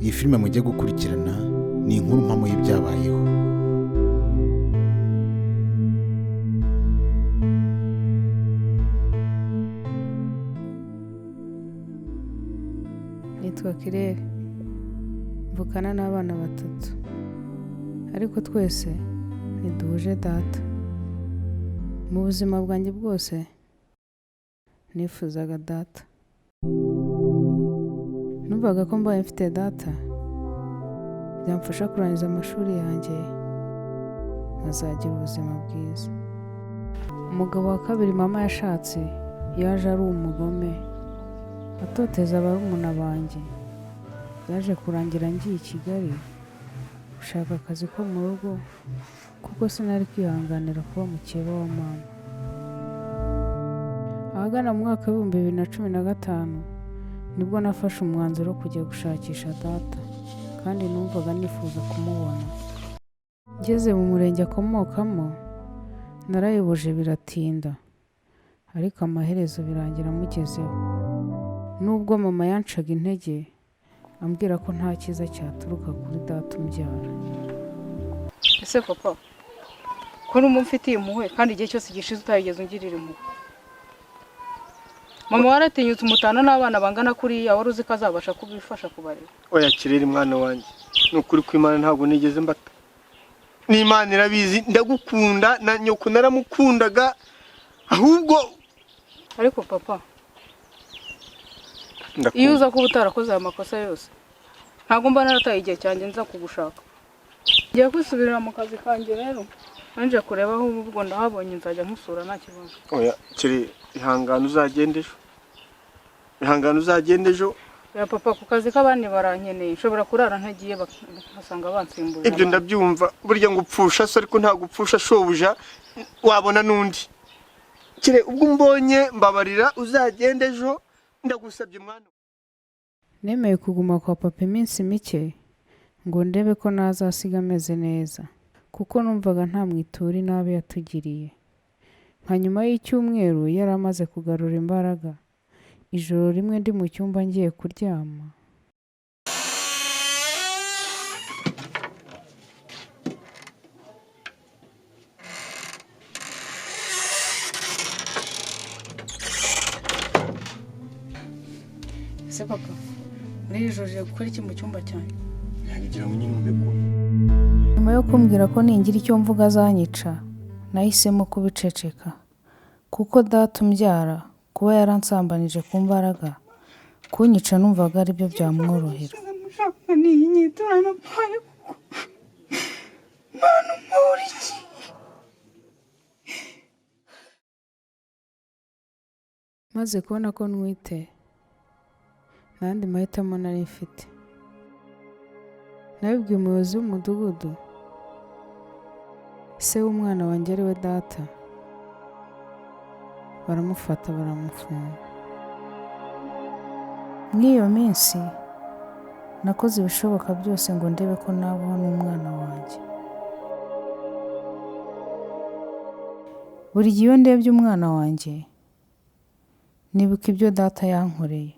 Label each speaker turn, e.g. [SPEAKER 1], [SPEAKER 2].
[SPEAKER 1] Iyi filime mujye gukurikirana ni inkuru mpamo y'ibyabayeho.
[SPEAKER 2] Nitwa Kirere, mvukana n'abana 3, ariko twese ntiduhuje data. Mu buzima bwanjye bwose nifuzaga data. Numvaga ko mbaye mfite data byamfasha kurangiza amashuri yanjye nkazagira ubuzima bwiza. Umugabo wa kabiri mama yashatse yaje ari umugome, atoteza barumuna banjye. Yaje kurangira ngiye i Kigali gushaka akazi ko mu rugo kuko sinari kwihanganira kuba mukeba wa mama. Ahagana mu mwaka wa 2015 nibwo nafashe umwanzuro wo kujya gushakisha data, kandi numvaga nifuza kumubona. Ngeze mu murenge akomokamo narayoboje biratinda, ariko amaherezo birangira mugezeho. Nubwo mama yancaga intege ambwira ko nta cyiza cyaturuka kuri data umbyara.
[SPEAKER 3] Ese papa, ko numufitiye impuhwe kandi igihe cyose gishize utayigeze ungirira impuhwe? Mama waratinyutse umutana n'abana bangana kuri wari uzi ko azabasha kubifasha kubarera.
[SPEAKER 4] Oya Kirere mwana wanjye, nukuri ko Imana ntabwo nigeze mbata. N'Imana irabizi ndagukunda, na nyoko naramukundaga, ahubwo
[SPEAKER 3] ariko papa iyo uza kuba utarakoze aya makosa yose ntabwo mba narataye igihe cyanjye nza kugushaka. Ngiye kwisubirira mu kazi kanjye rero, nanje kureba aho ubwo ndahabonye nzajya nkusura nta kibazo.
[SPEAKER 4] oya Kirere, ihangane uzagende ejo.
[SPEAKER 3] Ya papa, ku kazi k'abandi barankeneye, nshobora kurara ntagiye basanga bansimbuye.
[SPEAKER 4] Ibyo ndabyumva, burya ngo upfusha so ariko nta gupfusha shobuja wabona nundi. Kirere, ubwo mbonye mbabarira uzagende ejo, ndagusabye mwana.
[SPEAKER 2] Nemeye kuguma kwa papa iminsi mike ngo ndebe ko nazasiga ameze neza, kuko numvaga nta mwitura inabi yatugiriye. Nka nyuma y'icyumweru yari amaze kugarura imbaraga, ijoro rimwe ndi mu cyumba ngiye kuryama,
[SPEAKER 3] Ese papa, muri ijoro je gukora iki mu cyumba cyanjye?
[SPEAKER 4] Ngira ngo nyine umbeko.
[SPEAKER 2] nyuma yo kumbwira ko ningira icyo mvuga azanyica, nahisemo kubiceceka, kuko data umbyara kuba yaransambanije ku mbaraga, kunyica numvaga ari byo byamworohera.
[SPEAKER 3] Mushaka ni nyitura na paye kuko Mana muri iki.
[SPEAKER 2] Maze kubona ko nwite, nandi mahitamo nari mfite. Nabibwiye umuyobozi w'umudugudu, se w'umwana wanjye ari we data. Baramufata baramufunga. Mw'iyo minsi nakoze ibishoboka byose ngo ndebe ko nabaho n'umwana wanjye. Buri gihe iyo ndebye umwana wanjye nibuka ibyo data yankoreye.